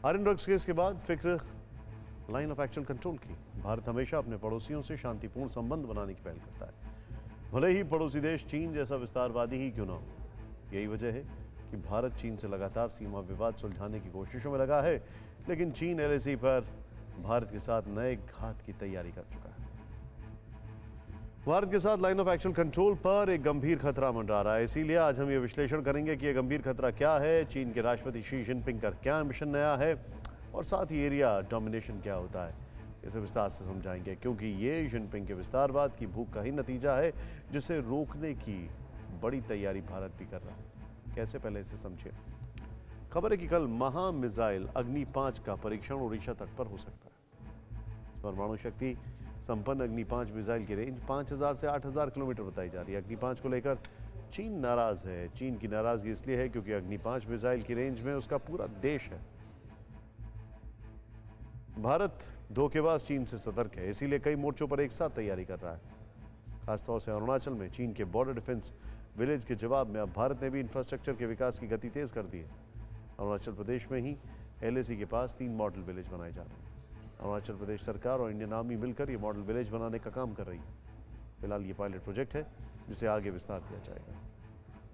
Aryan drugs case के बाद फिक्र लाइन ऑफ एक्शन कंट्रोल की। भारत हमेशा अपने पड़ोसियों से शांतिपूर्ण संबंध बनाने की पहल करता है, भले ही पड़ोसी देश चीन जैसा विस्तारवादी ही क्यों ना हो। यही वजह है कि भारत चीन से लगातार सीमा विवाद सुलझाने की कोशिशों में लगा है, लेकिन चीन एलएसी पर भारत के साथ नए घात की तैयारी कर चुका है। भारत के साथ लाइन ऑफ एक्शन कंट्रोल पर एक गंभीर खतरा मंडरा रहा है, इसीलिए आज हम ये विश्लेषण करेंगे कि यह गंभीर खतरा क्या है, चीन के राष्ट्रपति शी जिनपिंग का क्या मिशन नया है और साथ ही एरिया डोमिनेशन क्या होता है। इसे विस्तार से समझाएंगे, क्योंकि ये जिनपिंग के विस्तारवाद की भूख का ही नतीजा है, जिसे रोकने की बड़ी तैयारी भारत भी कर रहा है। कैसे, पहले इसे समझिए। खबर है कि कल महा मिसाइल अग्नि 5 का परीक्षण ओडिशा तट पर हो सकता है। इस परमाणु शक्ति संपन्न अग्नि 5 मिसाइल की रेंज 5000 से 8000 किलोमीटर बताई जा रही है। अग्नि 5 को लेकर चीन नाराज है। चीन की नाराजगी इसलिए है क्योंकि अग्नि 5 मिसाइल की रेंज में उसका पूरा देश है। भारत धोखेबाज चीन से सतर्क है, इसीलिए कई मोर्चों पर एक साथ तैयारी कर रहा है। खासतौर से अरुणाचल में चीन के बॉर्डर डिफेंस विलेज के जवाब में अब भारत ने भी इंफ्रास्ट्रक्चर के विकास की गति तेज कर दी है। अरुणाचल प्रदेश में ही एलएसी के पास 3 मॉडल विलेज बनाए जा रहे हैं। अरुणाचल प्रदेश सरकार और इंडियन आर्मी मिलकर ये मॉडल विलेज बनाने का काम कर रही है। फिलहाल ये पायलट प्रोजेक्ट है, जिसे आगे विस्तार दिया जाएगा।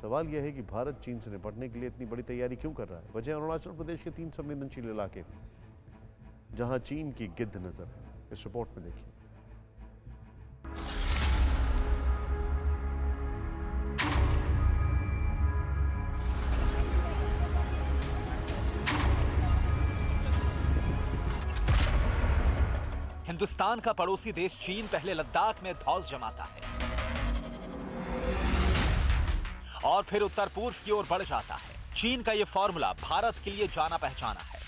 सवाल यह है कि भारत चीन से निपटने के लिए इतनी बड़ी तैयारी क्यों कर रहा है। वजह अरुणाचल प्रदेश के 3 संवेदनशील इलाके जहां चीन की गिद्ध नजर है। इस रिपोर्ट में देखिए। हिंदुस्तान का पड़ोसी देश चीन पहले लद्दाख में धौंस जमाता है और फिर उत्तर पूर्व की ओर बढ़ जाता है। चीन का यह फॉर्मूला भारत के लिए जाना पहचाना है,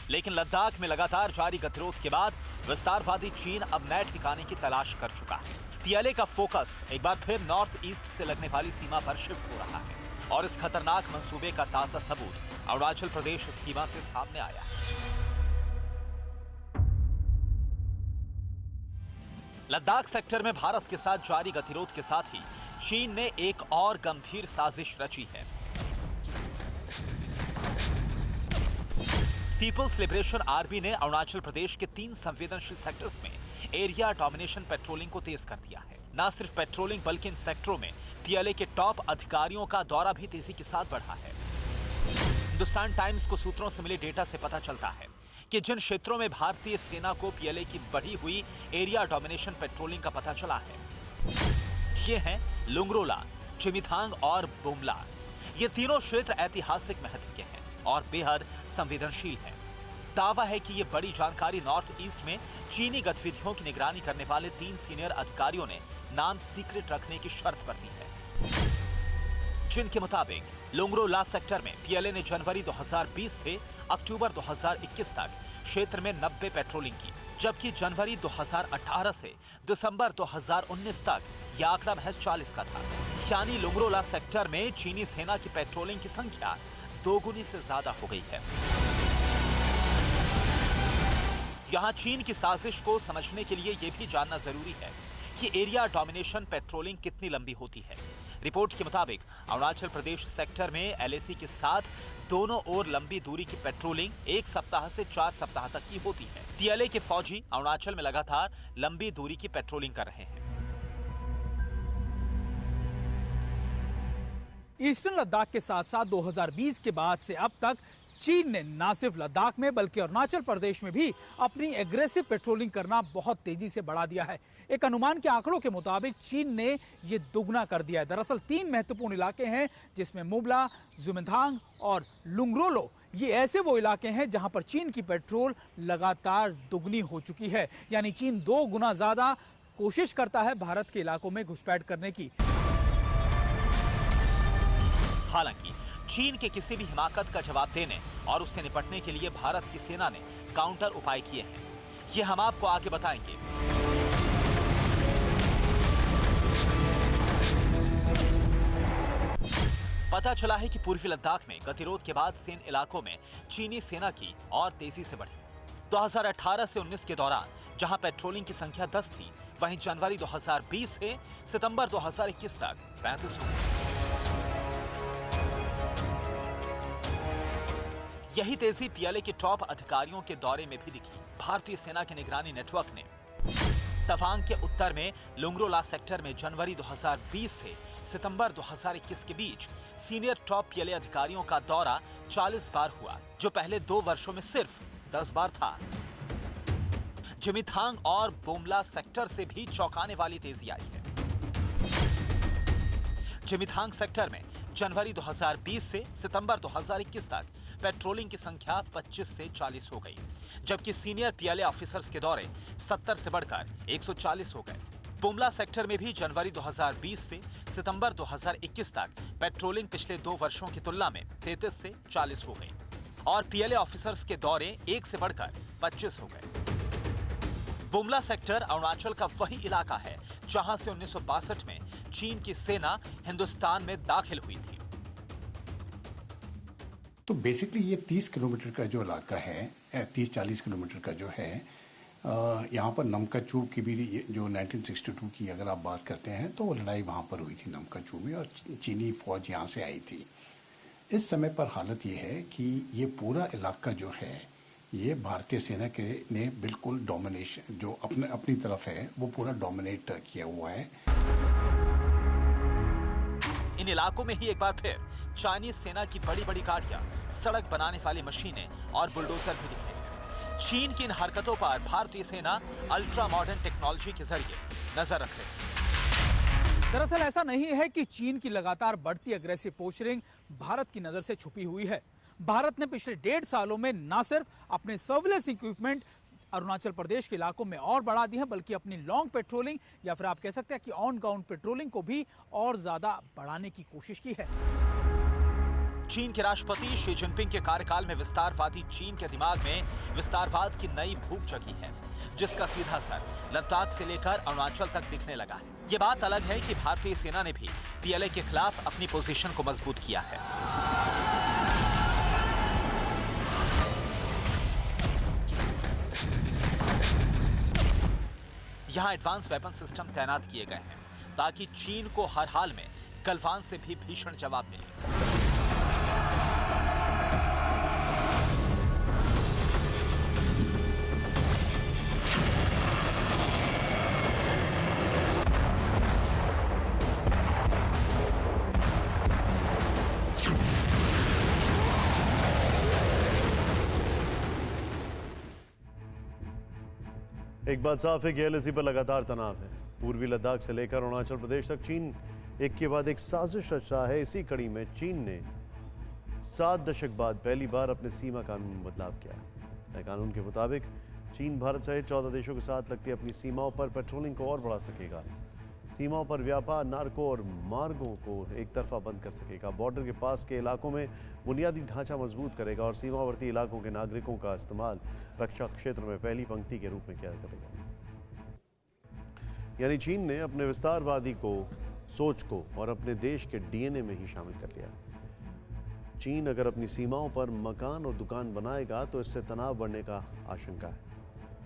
लेकिन लद्दाख में लगातार जारी गतिरोध के बाद विस्तारवादी चीन अब नए ठिकाने की तलाश कर चुका है। पीएलए का फोकस एक बार फिर नॉर्थ ईस्ट से लगने वाली सीमा पर शिफ्ट हो रहा है और इस खतरनाक मंसूबे का ताजा सबूत अरुणाचल प्रदेश सीमा से सामने आया है। लद्दाख सेक्टर में भारत के साथ जारी गतिरोध के साथ ही चीन ने एक और गंभीर साजिश रची है। पीपल्स लिबरेशन आर्मी ने अरुणाचल प्रदेश के 3 संवेदनशील सेक्टर्स में एरिया डोमिनेशन पेट्रोलिंग को तेज कर दिया है। न सिर्फ पेट्रोलिंग बल्कि इन सेक्टरों में पीएलए के टॉप अधिकारियों का दौरा भी तेजी के साथ बढ़ा है। हिंदुस्तान टाइम्स को सूत्रों से मिले डेटा से पता चलता है कि जिन क्षेत्रों में भारतीय सेना को पीएलए की बढ़ी हुई एरिया डोमिनेशन पेट्रोलिंग का पता चला है, ये हैं लुंगरोला, चिमिथांग और बुमला। ये तीनों क्षेत्र ऐतिहासिक महत्व के हैं और बेहद संवेदनशील हैं। दावा है कि ये बड़ी जानकारी नॉर्थ ईस्ट में चीनी गतिविधियों की निगरानी करने वाले 3 सीनियर अधिकारियों ने नाम सीक्रेट रखने की शर्त पर दी है, जिनके मुताबिक लुंगरोला सेक्टर में पीएलए ने जनवरी 2020 से अक्टूबर 2021 तक क्षेत्र में 90 पेट्रोलिंग की, जबकि जनवरी 2018 से दिसंबर 2019 तक यह आंकड़ा महज 40 का था। यानी लुंगरोला सेक्टर में चीनी सेना की पेट्रोलिंग की संख्या 2 गुनी से ज्यादा हो गई है। यहां चीन की साजिश को समझने के लिए यह भी जानना जरूरी है कि एरिया डोमिनेशन पेट्रोलिंग कितनी लंबी होती है। रिपोर्ट के मुताबिक अरुणाचल प्रदेश सेक्टर में एलएसी के साथ दोनों ओर लंबी दूरी की पेट्रोलिंग 1 सप्ताह से 4 सप्ताह तक की होती है। पीएलए के फौजी अरुणाचल में लगातार लंबी दूरी की पेट्रोलिंग कर रहे हैं। ईस्टर्न लद्दाख के साथ साथ 2020 के बाद से अब तक चीन ने न सिर्फ लद्दाख में बल्कि अरुणाचल प्रदेश में भी अपनी एग्रेसिव पेट्रोलिंग करना बहुत तेजी से बढ़ा दिया है। एक अनुमान के आंकड़ों के मुताबिक चीन ने ये दुगना कर दिया है। दरअसल 3 महत्वपूर्ण इलाके हैं, जिसमें मुबला, जुमिथांग और लुंगरोलो। ये ऐसे वो इलाके हैं जहां पर चीन की पेट्रोल लगातार दुगनी हो चुकी है। यानी चीन 2 गुना ज्यादा कोशिश करता है भारत के इलाकों में घुसपैठ करने की। हालांकि चीन के किसी भी हिमाकत का जवाब देने और उससे निपटने के लिए भारत की सेना ने काउंटर उपाय किए हैं। ये हम आपको आगे बताएंगे। पता चला है कि पूर्वी लद्दाख में गतिरोध के बाद सेन इलाकों में चीनी सेना की और तेजी से बढ़ी। 2018 से 19 के दौरान जहां पेट्रोलिंग की संख्या 10 थी, वहीं जनवरी 2020 से सितंबर 2021 तक 35 हो गई। यही तेजी पीएलए के टॉप अधिकारियों के दौरे में भी दिखी। भारतीय सेना के निगरानी नेटवर्क ने तवांग के उत्तर में लुंगरोला सेक्टर में जनवरी 2020 से सितंबर 2021 के बीच सीनियर टॉप पीएलए अधिकारियों का दौरा 40 बार हुआ, जो पहले 2 वर्षों में सिर्फ 10 बार था। जिमिथांग और बोमला सेक्टर से भी चौंकाने वाली तेजी आई है। जिमिथांग सेक्टर में जनवरी 2020 से सितंबर 2021 तक पेट्रोलिंग की संख्या 25 से 40 हो गई, जबकि सीनियर पीएलए ऑफिसर्स के दौरे 70 से बढ़कर 140 हो गए। बुमला सेक्टर में भी जनवरी 2020 से सितंबर 2021 तक पेट्रोलिंग पिछले 2 वर्षों की तुलना में 33 से 40 हो गई और पीएलए ऑफिसर्स के दौरे 1 से बढ़कर 25 हो गए। बुमला सेक्टर अरुणाचल का वही इलाका है जहां से 1962 में चीन की सेना हिंदुस्तान में दाखिल हुई थी। तो बेसिकली ये 30 किलोमीटर का जो इलाका है, 30-40 किलोमीटर का जो है, यहाँ पर नमकाचू की भी जो 1962 की अगर आप बात करते हैं तो वो लड़ाई वहाँ पर हुई थी नमकाचू में और चीनी फौज यहाँ से आई थी। इस समय पर हालत ये है कि ये पूरा इलाका जो है ये भारतीय सेना के ने बिल्कुल डोमिनेशन जो अपनी तरफ है वो पूरा डोमिनेट किया हुआ है। इन इलाकों में ही एक बार फिर चाइनीज सेना की बड़ी बड़ी गाड़ियां, सड़क बनाने वाली मशीनें और बुलडोजर भी दिखे। चीन की इन हरकतों पर भारतीय सेना अल्ट्रा मॉडर्न टेक्नोलॉजी के जरिए नजर रख रही है। दरअसल ऐसा नहीं है कि चीन की लगातार बढ़ती एग्रेसिव पोस्चरिंग भारत की नजर से छुपी हुई है। भारत ने पिछले 1.5 सालों में न सिर्फ अपने सर्विलेंस इक्विपमेंट अरुणाचल प्रदेश के इलाकों में और बढ़ा दी है, बल्कि अपनी लॉन्ग पेट्रोलिंग या फिर आप कह सकते हैं कि ऑन ग्राउंड पेट्रोलिंग को भी और ज्यादा बढ़ाने की कोशिश की है। चीन के राष्ट्रपति शी जिनपिंग के कार्यकाल में विस्तारवादी चीन के दिमाग में विस्तारवाद की नई भूख जगी है, जिसका सीधा असर लद्दाख से लेकर अरुणाचल तक दिखने लगा है। ये बात अलग है कि भारतीय सेना ने भी पीएलए के खिलाफ अपनी पोजीशन को मजबूत किया है। यहां एडवांस वेपन सिस्टम तैनात किए गए हैं ताकि चीन को हर हाल में गलवान से भी भीषण जवाब मिले। एक बात साफ है कि एलएसी पर लगातार तनाव है। पूर्वी लद्दाख से लेकर अरुणाचल प्रदेश तक चीन एक के बाद एक साजिश रच रहा है। इसी कड़ी में चीन ने 7 दशक बाद पहली बार अपने सीमा कानून में बदलाव किया है। नए कानून के मुताबिक चीन भारत सहित 14 देशों के साथ लगती अपनी सीमाओं पर पेट्रोलिंग को और बढ़ा सकेगा। सीमाओं पर व्यापार, नार्को और मार्गों को एक तरफा बंद कर सकेगा। बॉर्डर के पास के इलाकों में बुनियादी ढांचा मजबूत करेगा और सीमावर्ती इलाकों के नागरिकों का इस्तेमाल रक्षा क्षेत्र में पहली पंक्ति के रूप में किया करेगा। यानी चीन ने अपने विस्तारवादी को सोच को और अपने देश के डीएनए में ही शामिल कर लिया। चीन अगर अपनी सीमाओं पर मकान और दुकान बनाएगा तो इससे तनाव बढ़ने का आशंका है।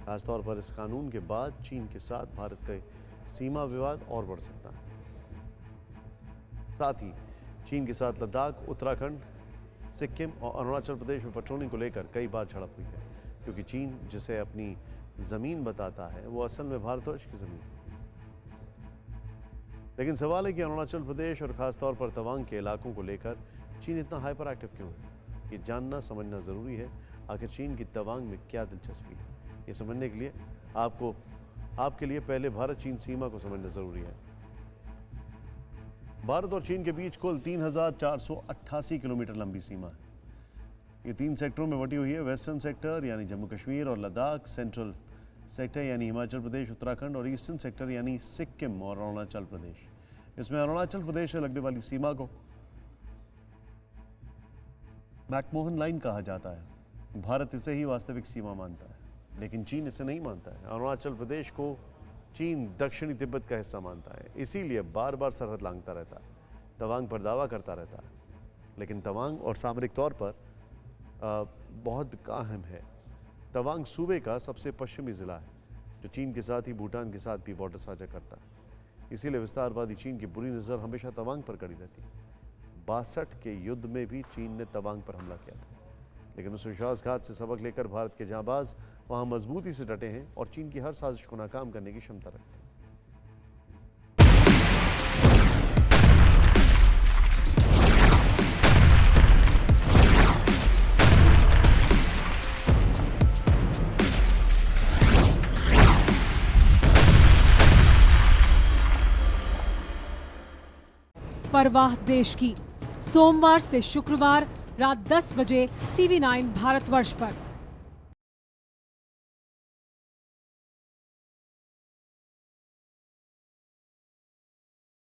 खासतौर पर इस कानून के बाद चीन के साथ भारत के सीमा विवाद और बढ़ सकता है। साथ ही चीन के साथ लद्दाख, उत्तराखंड, सिक्किम और अरुणाचल प्रदेश में पेट्रोलिंग को लेकर कई बार झड़प हुई है, क्योंकि चीन जिसे अपनी जमीन बताता है वो असल में भारतवर्ष की जमीन है। लेकिन सवाल है कि अरुणाचल प्रदेश और खासतौर पर तवांग के इलाकों को लेकर चीन इतना हाइपर एक्टिव क्यों है। ये जानना समझना जरूरी है। आखिर चीन की तवांग में क्या दिलचस्पी है, ये समझने के लिए आपके लिए पहले भारत चीन सीमा को समझना जरूरी है। भारत और चीन के बीच कुल 3,488 किलोमीटर लंबी सीमा है। ये 3 सेक्टरों में बटी हुई है। वेस्टर्न सेक्टर यानी जम्मू कश्मीर और लद्दाख, सेंट्रल सेक्टर यानी हिमाचल प्रदेश, उत्तराखंड और ईस्टर्न सेक्टर यानी सिक्किम और अरुणाचल प्रदेश। इसमें अरुणाचल प्रदेश से लगने वाली सीमा को मैकमोहन लाइन कहा जाता है। भारत इसे ही वास्तविक सीमा मानता है, लेकिन चीन इसे नहीं मानता है। अरुणाचल प्रदेश को चीन दक्षिणी तिब्बत का हिस्सा मानता है, इसीलिए बार बार सरहद लांघता रहता है, तवांग पर दावा करता रहता है। लेकिन तवांग और सामरिक तौर पर बहुत अहम है। तवांग सूबे का सबसे पश्चिमी जिला है, जो चीन के साथ ही भूटान के साथ भी बॉर्डर साझा करता है। इसीलिए विस्तारवादी चीन की बुरी नज़र हमेशा तवांग पर कड़ी रहती है। 62 के युद्ध में भी चीन ने तवांग पर हमला किया था, लेकिन उस विश्वासघात से सबक लेकर भारत के जांबाज वहां मजबूती से डटे हैं और चीन की हर साजिश को नाकाम करने की क्षमता रखते हैं। परवाह देश की, सोमवार से शुक्रवार रात 10 बजे TV9 भारतवर्ष पर।